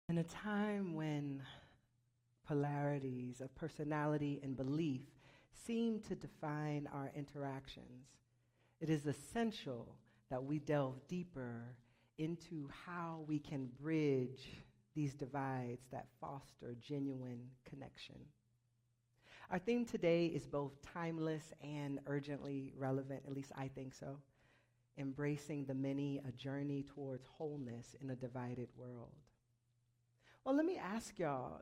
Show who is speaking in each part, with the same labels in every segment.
Speaker 1: In a time when polarities of personality and belief seem to define our interactions, it is essential that we delve deeper into how we can bridge these divides that foster genuine connection. Our theme today is both timeless and urgently relevant, at least I think so. Embracing the many, a journey towards wholeness in a divided world. Well, let me ask y'all,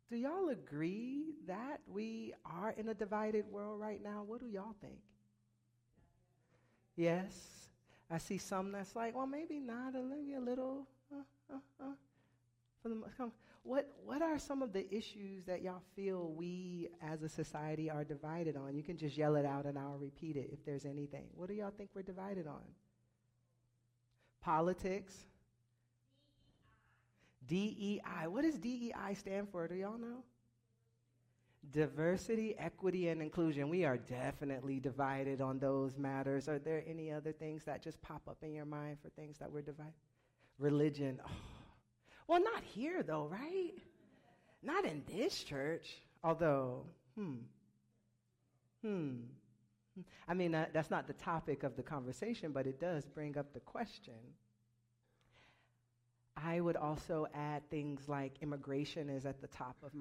Speaker 1: do y'all agree that we are in a divided world right now? What do y'all think? Yes? I see some that's like, well, maybe not, maybe a little. What are some of the issues that y'all feel we as a society are divided on? You can just yell it out and I'll repeat it if there's anything. What do y'all think we're divided on? Politics? DEI. What does DEI stand for? Do y'all know? Diversity, equity, and inclusion. We are definitely divided on those matters. Are there any other things that just pop up in your mind for things that we're divided? Religion. Oh. Well, not here though, right? Not in this church. Although, I mean, that's not the topic of the conversation, but it does bring up the question. I would also add things like immigration is at the top of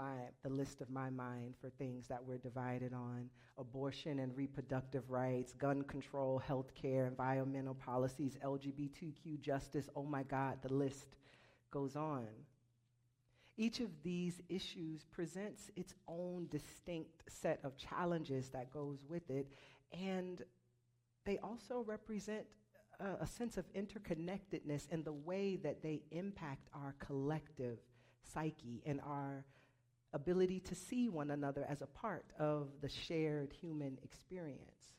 Speaker 1: the list of my mind for things that we're divided on. Abortion and reproductive rights, gun control, healthcare, environmental policies, LGBTQ justice. Oh my God, the list goes on. Each of these issues presents its own distinct set of challenges that goes with it, and they also represent a sense of interconnectedness in the way that they impact our collective psyche and our ability to see one another as a part of the shared human experience.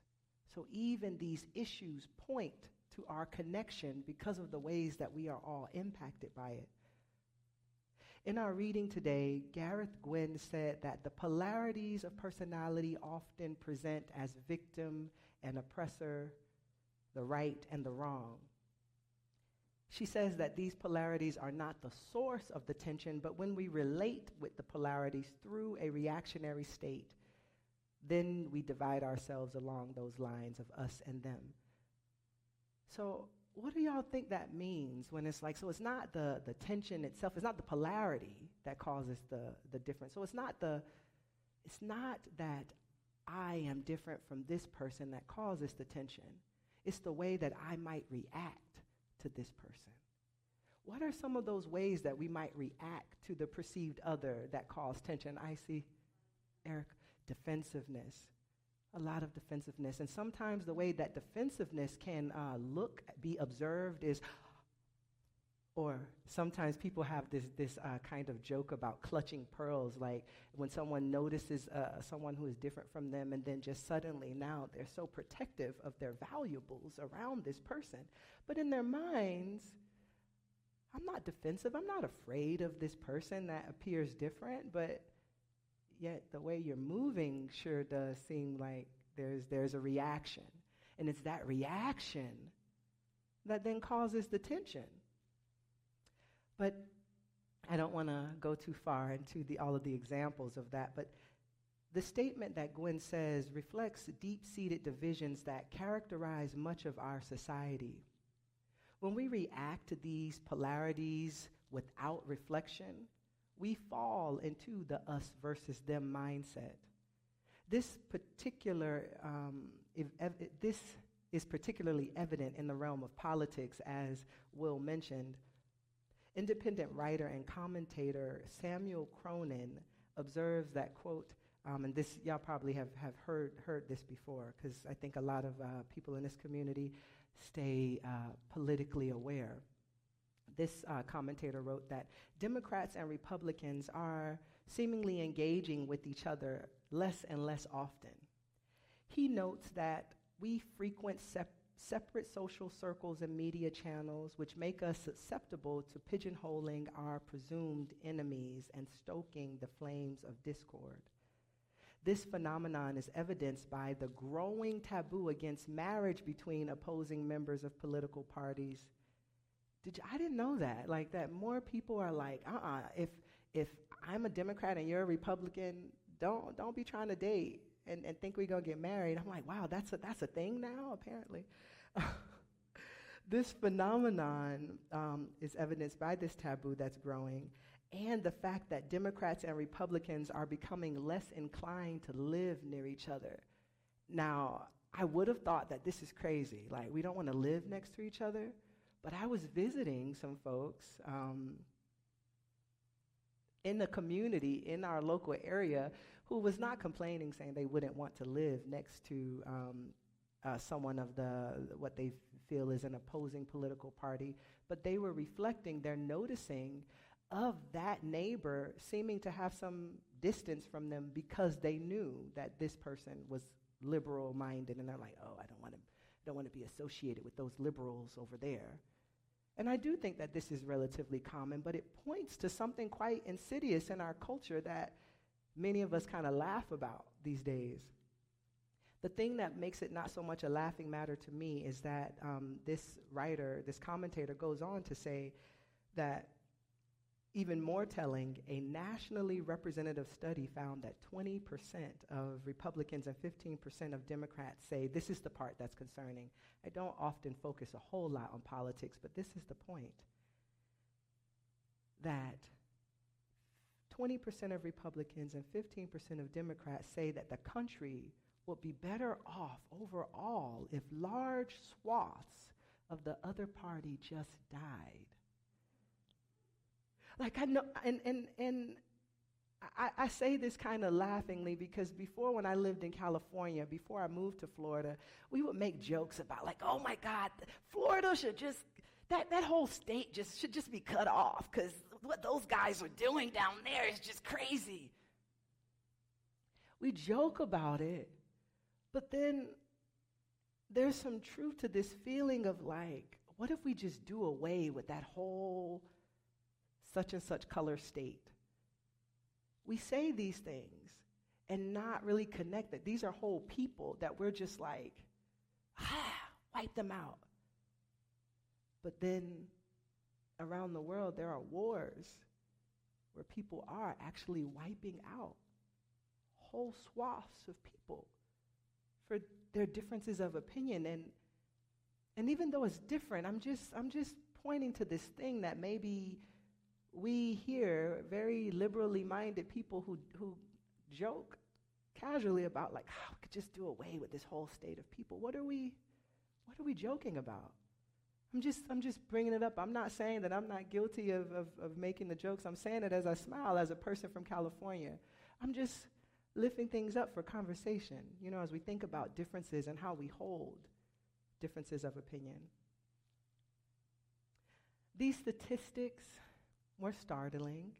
Speaker 1: So even these issues point to our connection because of the ways that we are all impacted by it. In our reading today, Gareth Gwynn said that the polarities of personality often present as victim and oppressor, the right and the wrong. She says that these polarities are not the source of the tension, but when we relate with the polarities through a reactionary state, then we divide ourselves along those lines of us and them. So what do y'all think that means when it's like, so it's not the tension itself, it's not the polarity that causes the difference. So it's not that I am different from this person that causes the tension. It's the way that I might react to this person. What are some of those ways that we might react to the perceived other that cause tension? I see, Eric, defensiveness. A lot of defensiveness. And sometimes the way that defensiveness can be observed is, or sometimes people have this kind of joke about clutching pearls, like when someone notices someone who is different from them, and then just suddenly now they're so protective of their valuables around this person. But in their minds, I'm not defensive, I'm not afraid of this person that appears different, but yet the way you're moving sure does seem like there's a reaction. And it's that reaction that then causes the tension. But I don't want to go too far into all of the examples of that, but the statement that Gwen says reflects deep-seated divisions that characterize much of our society. When we react to these polarities without reflection, we fall into the us versus them mindset. This is particularly evident in the realm of politics, as Will mentioned. Independent writer and commentator Samuel Cronin observes that, quote, and this y'all probably have heard this before, because I think a lot of people in this community stay politically aware. This commentator wrote that Democrats and Republicans are seemingly engaging with each other less and less often. He notes that we frequent separate social circles and media channels, which make us susceptible to pigeonholing our presumed enemies and stoking the flames of discord. This phenomenon is evidenced by the growing taboo against marriage between opposing members of political parties. I didn't know that. Like that more people are like, if I'm a Democrat and you're a Republican, don't be trying to date and think we're gonna get married. I'm like, wow, that's a thing now, apparently. This phenomenon is evidenced by this taboo that's growing, and the fact that Democrats and Republicans are becoming less inclined to live near each other. Now, I would have thought that this is crazy. Like, we don't want to live next to each other. But I was visiting some folks in the community, in our local area, who was not complaining, saying they wouldn't want to live next to someone of what they feel is an opposing political party. But they were reflecting, they're noticing of that neighbor seeming to have some distance from them because they knew that this person was liberal-minded, and they're like, oh, I don't want to be associated with those liberals over there. And I do think that this is relatively common, but it points to something quite insidious in our culture that many of us kind of laugh about these days. The thing that makes it not so much a laughing matter to me is that this writer, this commentator, goes on to say that, even more telling, a nationally representative study found that 20% of Republicans and 15% of Democrats say, this is the part that's concerning. I don't often focus a whole lot on politics, but this is the point, that 20% of Republicans and 15% of Democrats say that the country would be better off overall if large swaths of the other party just died. Like, I know, and I say this kind of laughingly because before, when I lived in California, before I moved to Florida, we would make jokes about, like, oh my God, Florida should just, that whole state should just be cut off because what those guys are doing down there is just crazy. We joke about it, but then there's some truth to this feeling of, like, what if we just do away with that whole such and such color state? We say these things and not really connect that these are whole people that we're just like, wipe them out. But then around the world, there are wars where people are actually wiping out whole swaths of people for their differences of opinion. And even though it's different, I'm just pointing to this thing that maybe we hear very liberally minded people who joke casually about, like, we could just do away with this whole state of people. What are we joking about? I'm just bringing it up. I'm not saying that I'm not guilty of making the jokes. I'm saying it as I smile as a person from California. I'm just lifting things up for conversation, as we think about differences and how we hold differences of opinion. These statistics, more startling,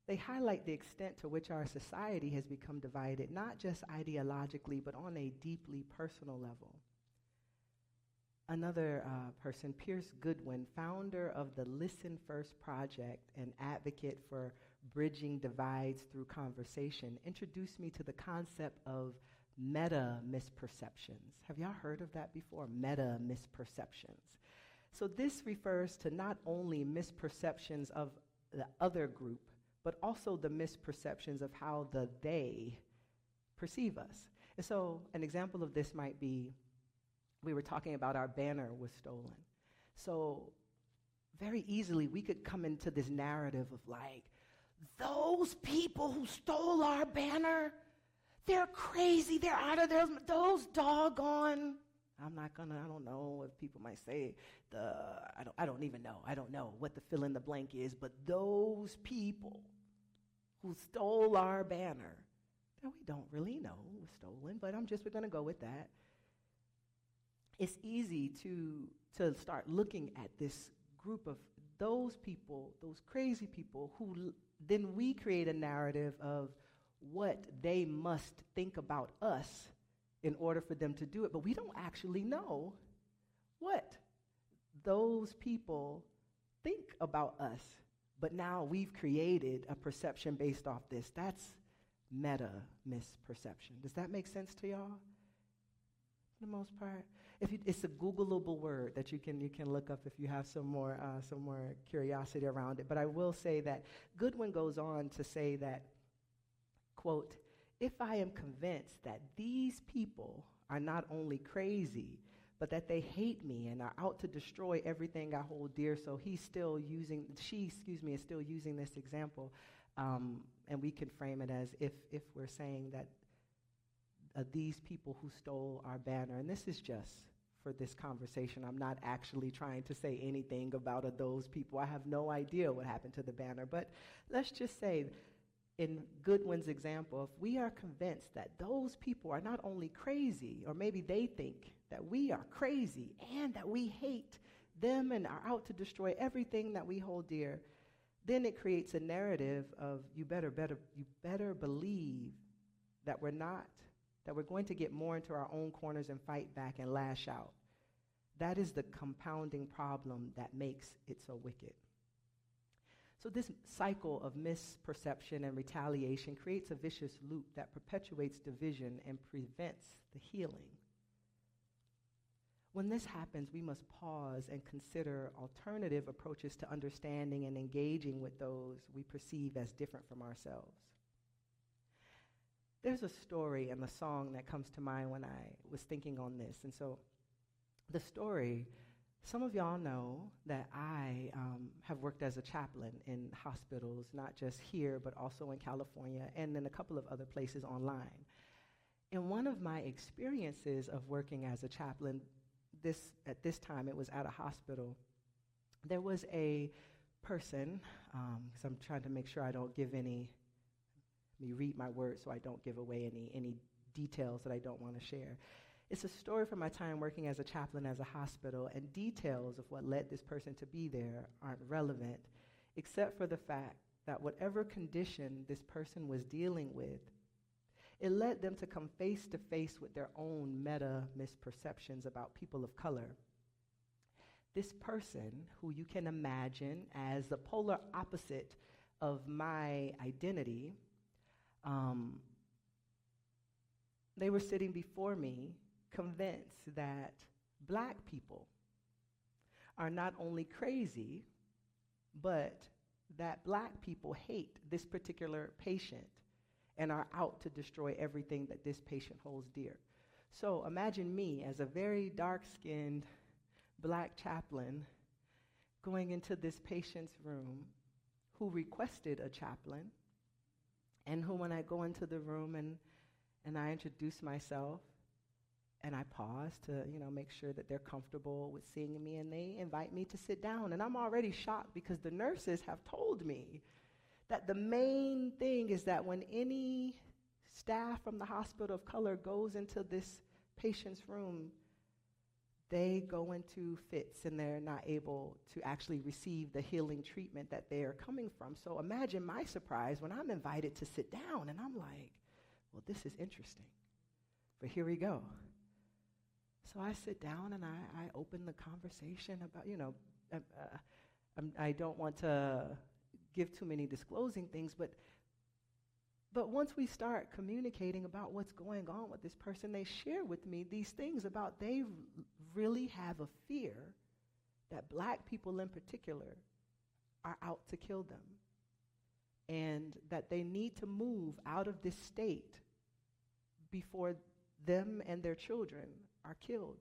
Speaker 1: they highlight the extent to which our society has become divided, not just ideologically, but on a deeply personal level. Another person, Pierce Goodwin, founder of the Listen First Project and advocate for bridging divides through conversation, introduced me to the concept of meta-misperceptions. Have y'all heard of that before? Meta-misperceptions. So this refers to not only misperceptions of the other group, but also the misperceptions of how they perceive us. And so an example of this might be, we were talking about our banner was stolen. So very easily we could come into this narrative of, like, those people who stole our banner, they're crazy, they're out of their, those doggone, I don't know if people might say I don't know what the fill in the blank is, but those people who stole our banner, that we don't really know was stolen, but we're going to go with that. It's easy to start looking at this group of those people, those crazy people, who then we create a narrative of what they must think about us in order for them to do it, but we don't actually know what those people think about us. But now we've created a perception based off this. That's meta misperception. Does that make sense to y'all? For the most part. It's a Googleable word that you can look up if you have some more curiosity around it. But I will say that Goodwin goes on to say that, quote, if I am convinced that these people are not only crazy, but that they hate me and are out to destroy everything I hold dear. So she is still using this example, and we can frame it as if we're saying that these people who stole our banner, and this is just for this conversation. I'm not actually trying to say anything about those people. I have no idea what happened to the banner, but let's just say, in Goodwin's example, if we are convinced that those people are not only crazy, or maybe they think that we are crazy and that we hate them and are out to destroy everything that we hold dear, then it creates a narrative of you better believe that we're not, that we're going to get more into our own corners and fight back and lash out. That is the compounding problem that makes it so wicked. So this cycle of misperception and retaliation creates a vicious loop that perpetuates division and prevents the healing. When this happens, we must pause and consider alternative approaches to understanding and engaging with those we perceive as different from ourselves. There's a story and a song that comes to mind when I was thinking on this. And so the story, some of y'all know that I have worked as a chaplain in hospitals, not just here, but also in California and in a couple of other places online. And one of my experiences of working as a chaplain, at this time it was at a hospital, there was a person, because I'm trying to make sure I don't give any, let me read my words so I don't give away any details that I don't want to share. It's a story from my time working as a chaplain as a hospital, and details of what led this person to be there aren't relevant, except for the fact that whatever condition this person was dealing with, it led them to come face to face with their own meta misperceptions about people of color. This person, who you can imagine as the polar opposite of my identity, they were sitting before me convinced that black people are not only crazy, but that black people hate this particular patient and are out to destroy everything that this patient holds dear. So imagine me as a very dark-skinned black chaplain going into this patient's room who requested a chaplain, and who, when I go into the room and I introduce myself, and I pause to, make sure that they're comfortable with seeing me, and they invite me to sit down. And I'm already shocked because the nurses have told me that the main thing is that when any staff from the hospital of color goes into this patient's room, they go into fits and they're not able to actually receive the healing treatment that they are coming from. So imagine my surprise when I'm invited to sit down, and I'm like, well, this is interesting, but here we go. So I sit down and I open the conversation about, I don't want to give too many disclosing things, but once we start communicating about what's going on with this person, they share with me these things about they really have a fear that black people in particular are out to kill them, and that they need to move out of this state before them and their children are killed.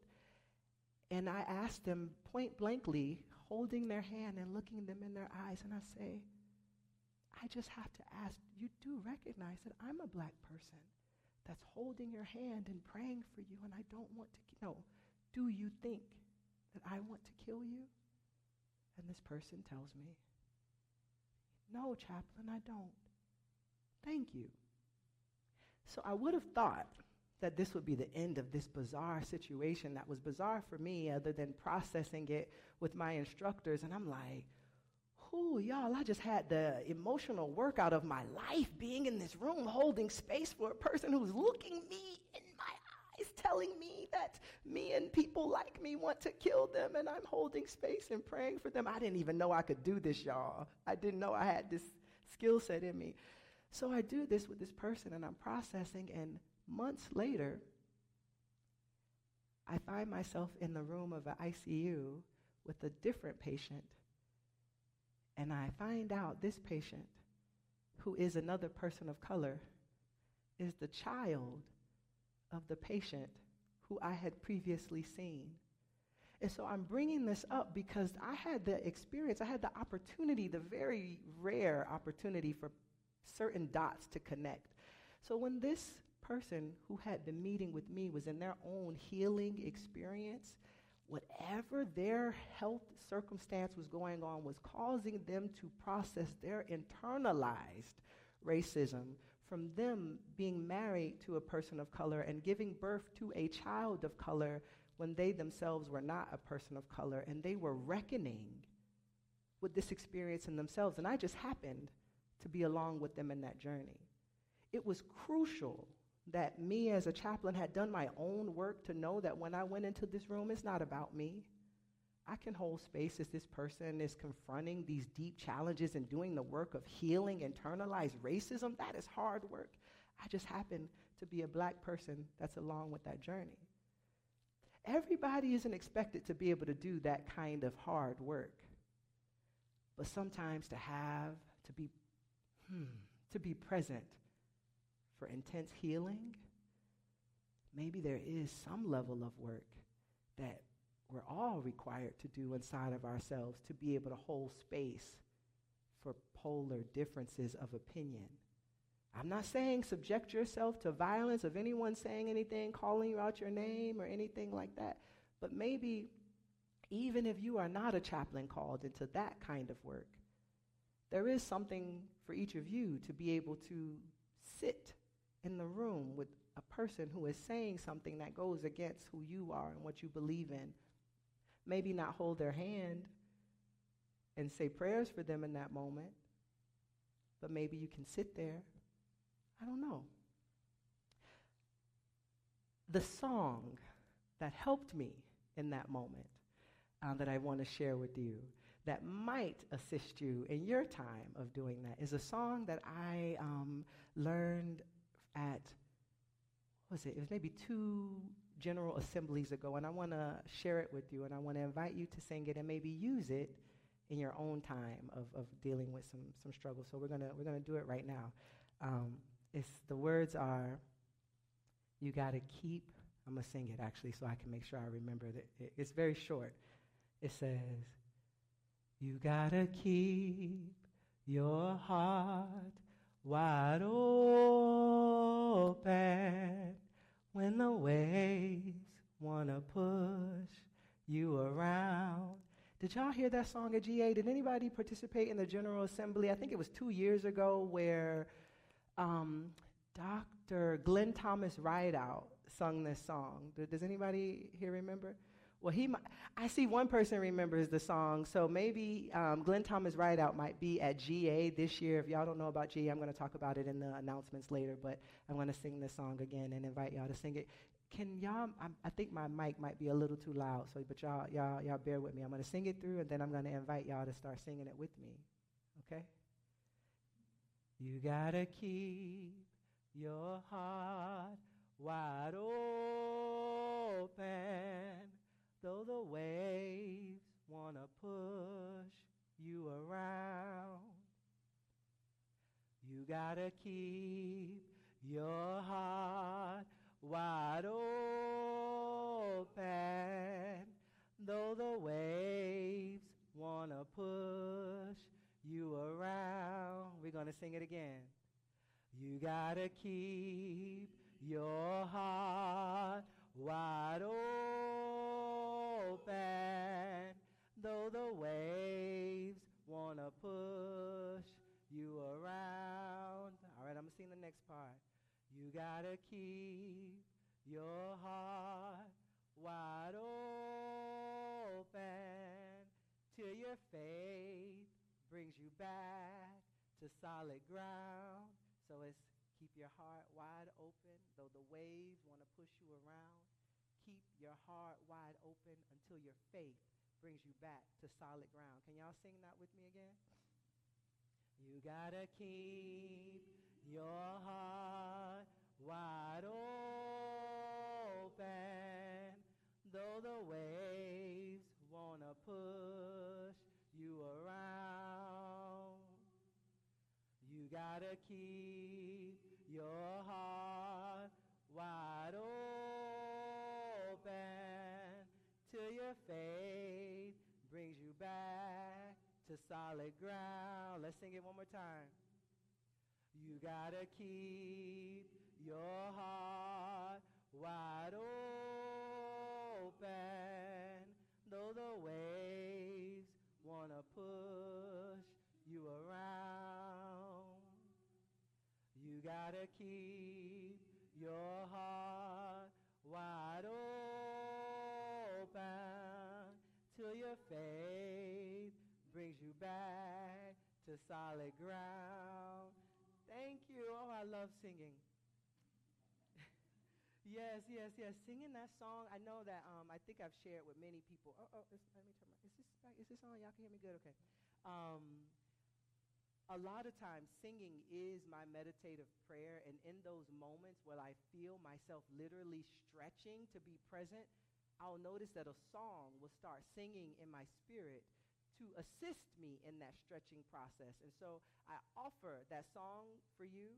Speaker 1: And I asked them point blankly, holding their hand and looking them in their eyes, and I say, I just have to ask, you do recognize that I'm a black person that's holding your hand and praying for you, and I don't want to, do you think that I want to kill you? And this person tells me, no, chaplain, I don't. Thank you. So I would have thought that this would be the end of this bizarre situation that was bizarre for me, other than processing it with my instructors. And I'm like, y'all, I just had the emotional workout of my life being in this room, holding space for a person who's looking me in my eyes, telling me that me and people like me want to kill them, and I'm holding space and praying for them. I didn't even know I could do this, y'all. I didn't know I had this skill set in me. So I do this with this person, and I'm processing, and months later, I find myself in the room of an ICU with a different patient, and I find out this patient, who is another person of color, is the child of the patient who I had previously seen. And so I'm bringing this up because I had the experience, I had the opportunity, the very rare opportunity for certain dots to connect. So when this person who had been meeting with me was in their own healing experience, whatever their health circumstance was going on was causing them to process their internalized racism from them being married to a person of color and giving birth to a child of color when they themselves were not a person of color, and they were reckoning with this experience in themselves, and I just happened to be along with them in that journey. It was crucial that me as a chaplain had done my own work to know that when I went into this room, it's not about me. I can hold space as this person is confronting these deep challenges and doing the work of healing internalized racism. That is hard work. I just happen to be a black person that's along with that journey. Everybody isn't expected to be able to do that kind of hard work. But sometimes to be present for intense healing, maybe there is some level of work that we're all required to do inside of ourselves to be able to hold space for polar differences of opinion. I'm not saying subject yourself to violence of anyone saying anything, calling you out your name or anything like that. But maybe even if you are not a chaplain called into that kind of work, there is something for each of you to be able to sit in the room with a person who is saying something that goes against who you are and what you believe in. Maybe not hold their hand and say prayers for them in that moment, but maybe you can sit there. I don't know. The song that helped me in that moment that I want to share with you that might assist you in your time of doing that is a song that I learned at, it was maybe 2 General Assemblies ago, and I want to share it with you, and I want to invite you to sing it and maybe use it in your own time of dealing with some struggles. So we're gonna do it right now. The words are, you gotta keep, I'm gonna sing it actually so I can make sure I remember that. It's very short. It says, you gotta keep your heart wide open when the waves wanna push you around. Did y'all hear that song at GA? Did anybody participate in the General Assembly? I think it was 2 years ago where Dr. Glenn Thomas Rideout sung this song. Does anybody here remember? Well, I see one person remembers the song, so maybe Glenn Thomas Rideout might be at GA this year. If y'all don't know about GA, I'm going to talk about it in the announcements later, but I'm going to sing this song again and invite y'all to sing it. Can y'all, I think my mic might be a little too loud, but y'all bear with me. I'm going to sing it through, and then I'm going to invite y'all to start singing it with me, okay? You gotta keep your heart wide open, though the waves wanna push you around. You gotta keep your heart wide open, though the waves wanna push you around. We're gonna sing it again. You gotta keep your heart wide open, though the waves wanna push you around. All right, I'm gonna sing the next part. You gotta keep your heart wide open till your faith brings you back to solid ground. So it's keep your heart wide open, though the waves want to push you around. Keep your heart wide open until your faith brings you back to solid ground. Can y'all sing that with me again? You gotta keep your heart wide open, Though the waves wanna push you around, you gotta keep your heart wide open till your faith brings you back to solid ground. Let's sing it one more time. You gotta keep your heart wide open, though the waves wanna push you around. You gotta keep your heart wide open till your faith brings you back to solid ground. Thank you. Oh, I love singing. Yes, yes, yes. Singing that song, I know that I think I've shared with many people. Let me turn my, is this on? Y'all can hear me good? Okay. A lot of times singing is my meditative prayer, and in those moments where I feel myself literally stretching to be present, I'll notice that a song will start singing in my spirit to assist me in that stretching process. And so I offer that song for you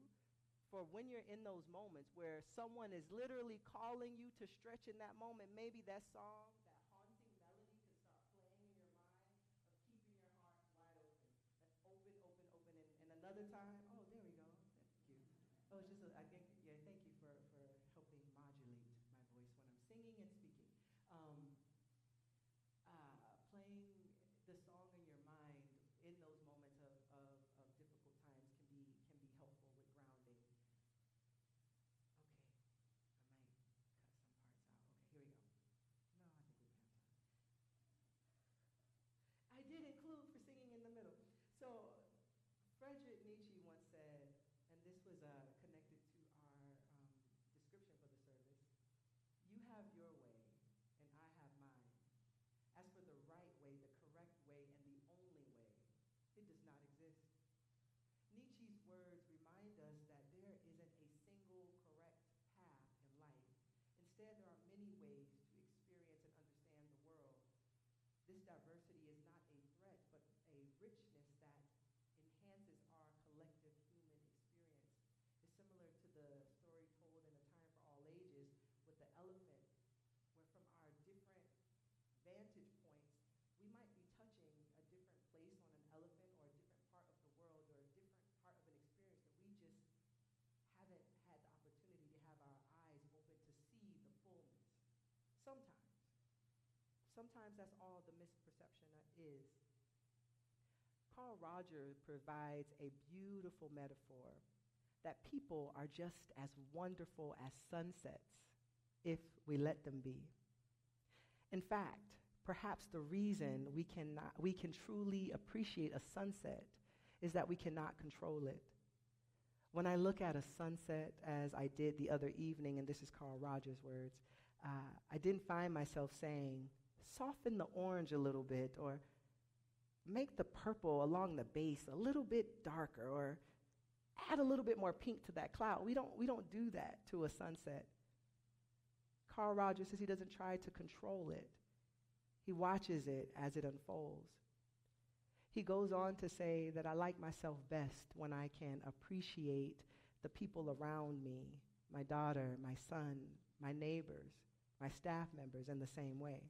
Speaker 1: for when you're in those moments where someone is literally calling you to stretch in that moment. Maybe that song, that haunting melody could start playing in your mind of keeping your heart wide open. That's open, open, open. And another time, oh, there we go. Thank you. Oh, it's just, thank you for helping modulate my voice when I'm singing and speaking. Playing the song in your mind in those moments of difficult times can be helpful with grounding. Okay, I might cut some parts out. Okay, here we go. No, I think we're gonna have time. I did include for singing in the middle. So Friedrich Nietzsche once said, and this was connected to our description for the service, you have your way and I have mine. As for the right way, the correct way, and the only way, it does not exist. Nietzsche's words remind us that there isn't a single correct path in life. Instead, there are many ways to experience and understand the world. This diversity is not a threat, but a richness that enhances our collective human experience. It's similar to the story told in A Time for All Ages with the elephant, where from our different vantage points, we might be touching a different place on an elephant or a different part of the world or a different part of an experience that we just haven't had the opportunity to have our eyes open to see the fullness. Sometimes. Sometimes that's all the misperception is. Carl Rogers provides a beautiful metaphor that people are just as wonderful as sunsets if we let them be. In fact, perhaps the reason we can truly appreciate a sunset is that we cannot control it. When I look at a sunset, as I did the other evening, and this is Carl Rogers' words, I didn't find myself saying, soften the orange a little bit, or make the purple along the base a little bit darker, or add a little bit more pink to that cloud. We don't do that to a sunset. Carl Rogers says he doesn't try to control it. He watches it as it unfolds. He goes on to say that I like myself best when I can appreciate the people around me, my daughter, my son, my neighbors, my staff members in the same way.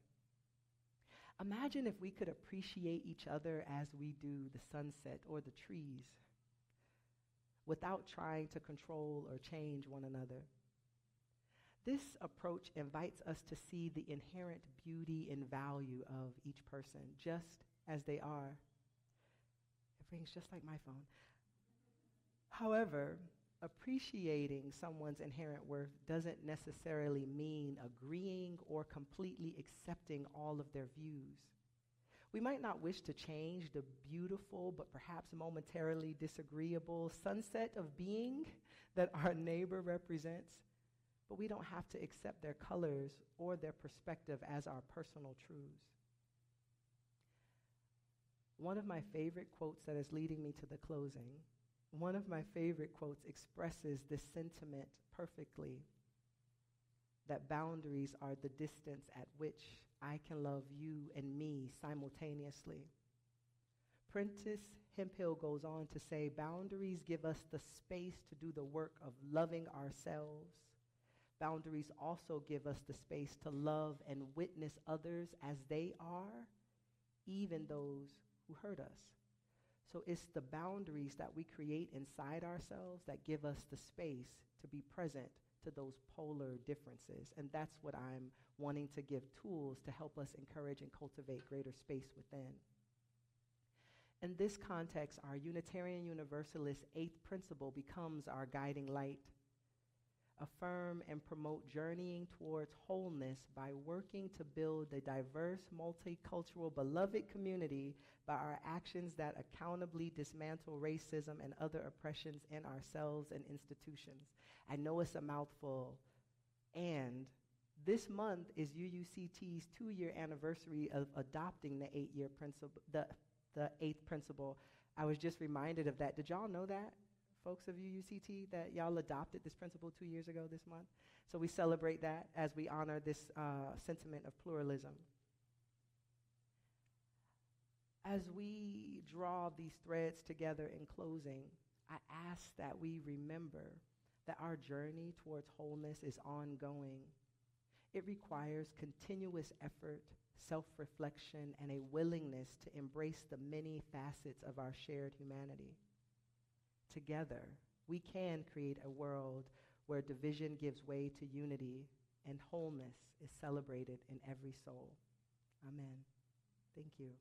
Speaker 1: Imagine if we could appreciate each other as we do the sunset or the trees without trying to control or change one another. This approach invites us to see the inherent beauty and value of each person just as they are. It rings just like my phone. However, appreciating someone's inherent worth doesn't necessarily mean agreeing or completely accepting all of their views. We might not wish to change the beautiful but perhaps momentarily disagreeable sunset of being that our neighbor represents, but we don't have to accept their colors or their perspective as our personal truths. One of my favorite quotes that is leading me to the closing, one of my favorite quotes expresses this sentiment perfectly. that boundaries are the distance at which I can love you and me simultaneously. Prentice Hemphill goes on to say, boundaries give us the space to do the work of loving ourselves. Boundaries also give us the space to love and witness others as they are, even those who hurt us. So it's the boundaries that we create inside ourselves that give us the space to be present to those polar differences. And that's what I'm wanting to give tools to help us encourage and cultivate greater space within. In this context, our Unitarian Universalist eighth principle becomes our guiding light. Affirm and promote journeying towards wholeness by working to build a diverse, multicultural, beloved community by our actions that accountably dismantle racism and other oppressions in ourselves and institutions. I know it's a mouthful. And this month is UUCT's 2-year anniversary of adopting the eighth principle. I was just reminded of that. Did y'all know that, folks of UUCT, that y'all adopted this principle 2 years ago this month? So we celebrate that as we honor this sentiment of pluralism. As we draw these threads together in closing, I ask that we remember that our journey towards wholeness is ongoing. It requires continuous effort, self-reflection, and a willingness to embrace the many facets of our shared humanity. Together, we can create a world where division gives way to unity and wholeness is celebrated in every soul. Amen. Thank you.